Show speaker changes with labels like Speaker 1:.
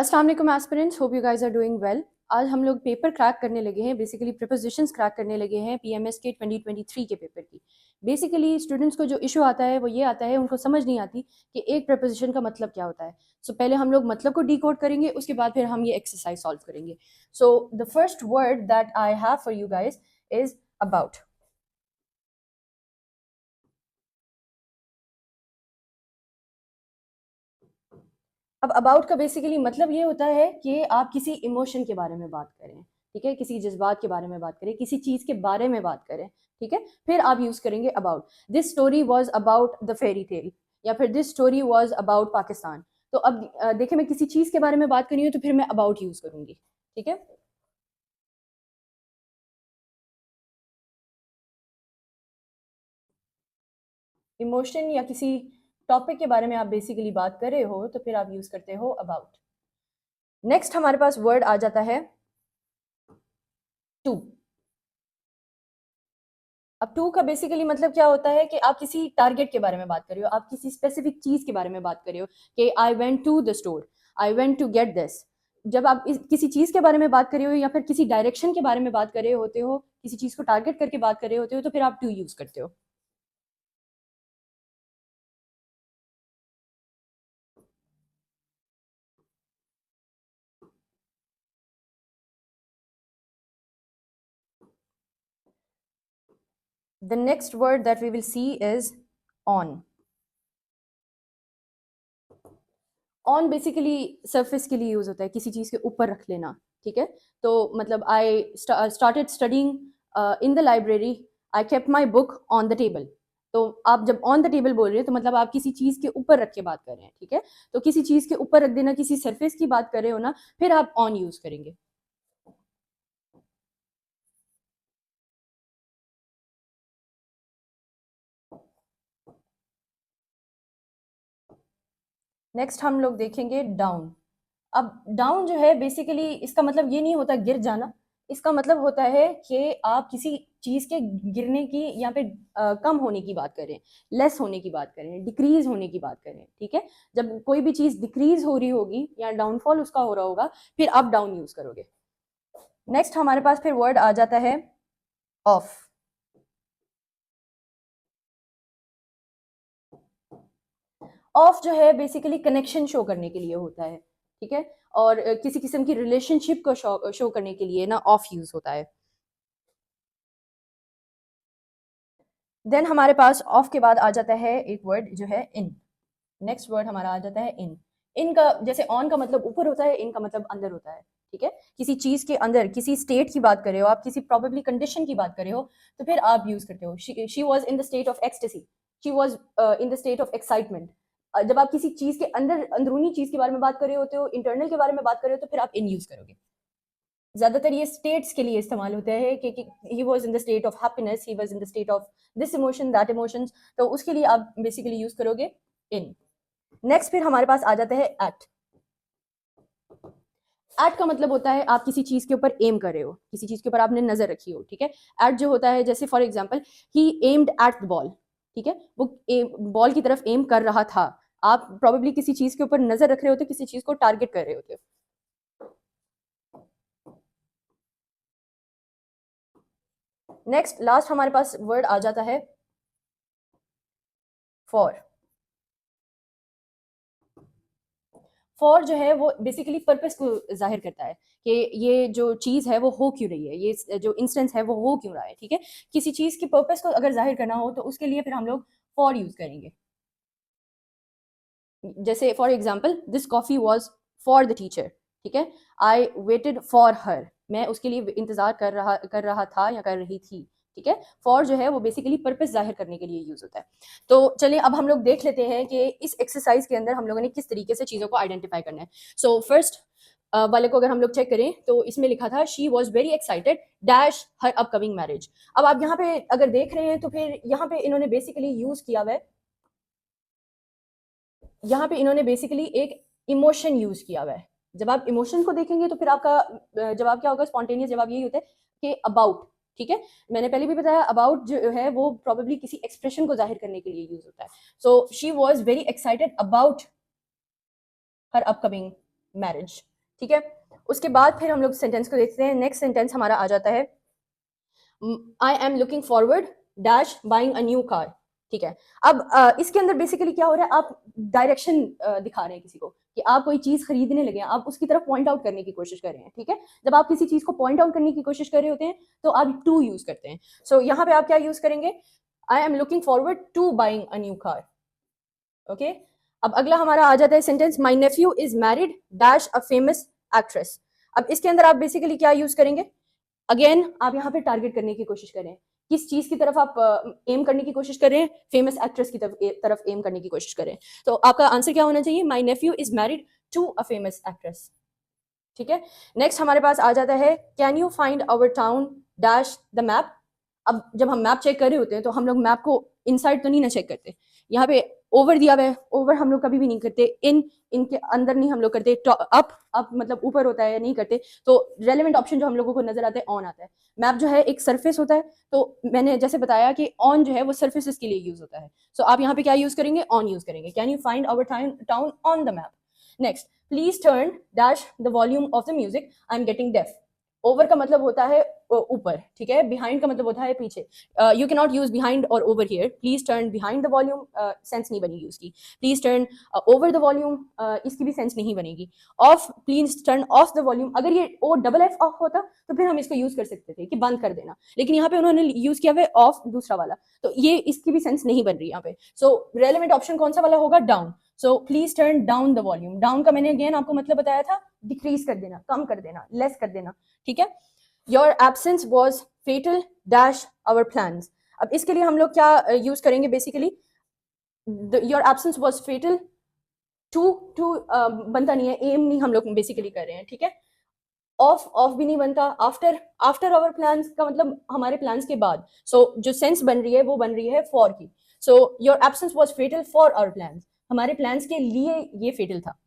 Speaker 1: अस्सलाम वालेकुम aspirants, hope you guys are doing well. आज हम लोग पेपर क्रैक करने लगे हैं, बेसिकली प्रीपोजिशंस क्रैक करने लगे हैं पीएमएस के 2023 के पेपर की। बेसिकली स्टूडेंट्स को जो इशू आता है वो ये आता है, उनको समझ नहीं आती कि एक प्रीपोजिशन का मतलब क्या होता है। सो पहले हम लोग मतलब को डिकोड करेंगे, उसके बाद फिर हम ये एक्सरसाइज सॉल्व करेंगे। So the first word that I have for you guys is about. अब अबाउट का बेसिकली मतलब ये होता है कि आप किसी इमोशन के बारे में बात करें, ठीक है, किसी जज्बात के बारे में बात करें, किसी चीज के बारे में बात करें, ठीक है। फिर आप यूज करेंगे about. This story was about the fairy tale, या फिर this story was about Pakistan. तो अब देखिए, मैं किसी चीज के बारे में बात कर रही हूँ तो फिर मैं अबाउट यूज करूंगी, ठीक है। इमोशन या किसी टॉपिक के बारे में आप बेसिकली बात कर रहे हो तो फिर आप यूज करते हो अबाउट। नेक्स्ट हमारे पास वर्ड आ जाता है टू। अब टू का बेसिकली मतलब क्या होता है कि आप किसी टारगेट के बारे में बात कर रहे हो, आप किसी स्पेसिफिक चीज के बारे में बात कर रहे हो कि I went to the store, I went to get this. जब आप किसी चीज के बारे में बात कर रहे हो या फिर किसी डायरेक्शन के बारे में बात कर रहे होते हो, किसी चीज को टारगेट करके बात कर रहे होते हो, तो फिर आप टू यूज करते हो। The next word that we will see is on. On basically surface के लिए यूज होता है, किसी चीज के ऊपर रख लेना, ठीक है। तो मतलब I started studying in the library, I kept my book on the table. तो आप जब ऑन द टेबल बोल रहे हैं तो मतलब आप किसी चीज के ऊपर रख के बात कर रहे हैं, ठीक है। तो किसी चीज के ऊपर रख देना, किसी सरफेस की बात कर रहे हो ना, फिर आप ऑन यूज करेंगे। नेक्स्ट हम लोग देखेंगे डाउन। अब डाउन जो है बेसिकली इसका मतलब ये नहीं होता गिर जाना, इसका मतलब होता है कि आप किसी चीज के गिरने की या फिर कम होने की बात करें, लेस होने की बात करें, डिक्रीज होने की बात करें, ठीक है। जब कोई भी चीज डिक्रीज हो रही होगी या डाउनफॉल उसका हो रहा होगा, फिर आप डाउन यूज करोगे। नेक्स्ट हमारे पास फिर वर्ड आ जाता है ऑफ। ऑफ जो है बेसिकली कनेक्शन शो करने के लिए होता है, ठीक है। और किसी किस्म की रिलेशनशिप को शो करने के लिए ना ऑफ यूज होता है। देन हमारे पास ऑफ के बाद आ जाता है एक वर्ड जो है इन। नेक्स्ट वर्ड हमारा आ जाता है इन। इन का जैसे ऑन का मतलब ऊपर होता है, इन का मतलब अंदर होता है, ठीक है। किसी चीज के अंदर किसी स्टेट की बात कर रहे हो आप, किसी प्रॉबेबली कंडीशन की बात कर रहे हो, तो फिर आप यूज करते हो she was in the state of ecstasy, she was in the state of excitement. जब आप किसी चीज के अंदर अंदरूनी चीज के बारे में बात कर रहे होते हो, इंटरनल के बारे में बात कर रहे हो, तो फिर आप इन यूज करोगे। ज्यादातर ये स्टेट्स के लिए इस्तेमाल होता है कि he was in the state of happiness, he was in the state of this emotion that emotions, तो उसके लिए आप बेसिकली यूज करोगे इन। नेक्स्ट फिर हमारे पास आ जाता है एट। एट का मतलब होता है आप किसी चीज के ऊपर एम कर रहे हो, किसी चीज के ऊपर आपने नजर रखी हो, ठीक है। एट जो होता है जैसे for example he aimed at the ball, ठीक है, वो बॉल की तरफ एम कर रहा था। आप प्रोबेबली किसी चीज के ऊपर नजर रख रहे होते हो, किसी चीज को टारगेट कर रहे होते हो। नेक्स्ट लास्ट हमारे पास वर्ड आ जाता है फॉर। फॉर जो है वो बेसिकली पर्पस को जाहिर करता है कि ये जो चीज है वो हो क्यों रही है, ये जो इंस्टेंस है वो हो क्यों रहा है, ठीक है। किसी चीज की पर्पस को अगर जाहिर करना हो तो उसके लिए फिर हम लोग फॉर यूज करेंगे। जैसे for example this coffee was for the teacher, ठीक है। आई वेटेड फॉर हर, मैं उसके लिए इंतजार कर रहा था या कर रही थी, ठीक है। फॉर जो है वो बेसिकली पर्पस जाहिर करने के लिए यूज होता है। तो चलिए अब हम लोग देख लेते हैं कि इस एक्सरसाइज के अंदर हम लोगों ने किस तरीके से चीजों को आइडेंटिफाई करना है। सो फर्स्ट वाले को अगर हम लोग चेक करें तो इसमें लिखा था she was very excited dash her upcoming marriage. अब आप यहाँ पे अगर देख रहे हैं तो फिर यहाँ पे इन्होंने बेसिकली यूज किया हुआ है, यहाँ पे इन्होंने बेसिकली एक इमोशन यूज किया हुआ है। जब आप इमोशन को देखेंगे तो फिर आपका जवाब क्या होगा, स्पॉन्टेनियस जवाब यही होता है कि अबाउट, ठीक है। मैंने पहले भी बताया अबाउट जो है वो प्रोबेबली किसी एक्सप्रेशन को जाहिर करने के लिए यूज होता है। So she was very excited about her upcoming marriage. ठीक है। उसके बाद फिर हम लोग सेंटेंस को देखते हैं। नेक्स्ट सेंटेंस हमारा आ जाता है आई am looking forward dash buying a new car. ठीक है। अब इसके अंदर बेसिकली क्या हो रहा है, आप डायरेक्शन दिखा रहे हैं किसी को कि आप कोई चीज खरीदने लगे हैं, आप उसकी तरफ पॉइंट आउट करने की कोशिश कर रहे हैं। ठीक है। जब आप किसी चीज को पॉइंट आउट करने की कोशिश कर रहे होते हैं तो आप टू यूज करते हैं। सो यहाँ पे आप क्या यूज करेंगे, I am looking forward to buying a new car. Okay. अब अगला हमारा आ जाता है sentence my nephew is married dash a famous actress. अब इसके अंदर आप बेसिकली क्या यूज करेंगे, अगेन आप यहाँ पे टारगेट करने की कोशिश करें, किस चीज की तरफ आप एम करने की कोशिश कर रहे हैं, फेमस एक्ट्रेस की तरफ एम करने की कोशिश करें। तो आपका आंसर क्या होना चाहिए, my nephew is married to a famous actress. ठीक है। नेक्स्ट हमारे पास आ जाता है can you find our town dash the map. अब जब हम मैप चेक कर रहे होते हैं तो हम लोग मैप को इनसाइड तो नहीं ना चेक करते, यहाँ पे ओवर दिया हुआ है, ओवर हम लोग कभी भी नहीं करते, इनके अंदर नहीं हम लोग करते, अप मतलब ऊपर होता है नहीं करते। तो रेलेवेंट ऑप्शन जो हम लोगों को नजर आता है ऑन आता है। मैप जो है एक सरफेस होता है, तो मैंने जैसे बताया कि ऑन जो है वो सर्फेसिस के लिए यूज होता है। सो आप यहाँ पे क्या यूज करेंगे, ऑन यूज करेंगे, can you find our town on the map. Next please turn dash the volume of the music, I am getting deaf. Over का मतलब होता है ऊपर, ठीक है, बिहाइंड का मतलब होता है पीछे। You can not use behind or over here, please turn behind the volume sense नहीं बनी यूज की, please turn over the volume इसकी भी सेंस नहीं बनेगी। Off, please turn off the volume, अगर ये ओ डबल एफ ऑफ होता तो फिर हम इसको यूज कर सकते थे कि बंद कर देना, लेकिन यहाँ पे उन्होंने यूज किया हुआ ऑफ दूसरा वाला, तो ये इसकी भी सेंस नहीं बन रही यहाँ पे। सो रेलेवेंट ऑप्शन कौन सा वाला होगा, down. So please turn down the volume, down का मैंने अगेन आपको मतलब बताया था, डिक्रीज कर देना, कम कर देना, लेस कर देना। ठीक है। Your absence was fatal dash our plans. अब इसके लिए हम लोग क्या यूज करेंगे basically, your absence was fatal to to बनता नहीं है, एम नहीं हम लोग बेसिकली कर रहे हैं। ठीक है। ऑफ, ऑफ भी नहीं बनता। आफ्टर, आफ्टर आवर प्लान्स का मतलब हमारे प्लान्स के बाद। सो जो सेंस बन रही है वो बन रही है फॉर की। So your absence was fatal for our plans, हमारे प्लान्स के लिए ये फेटल था।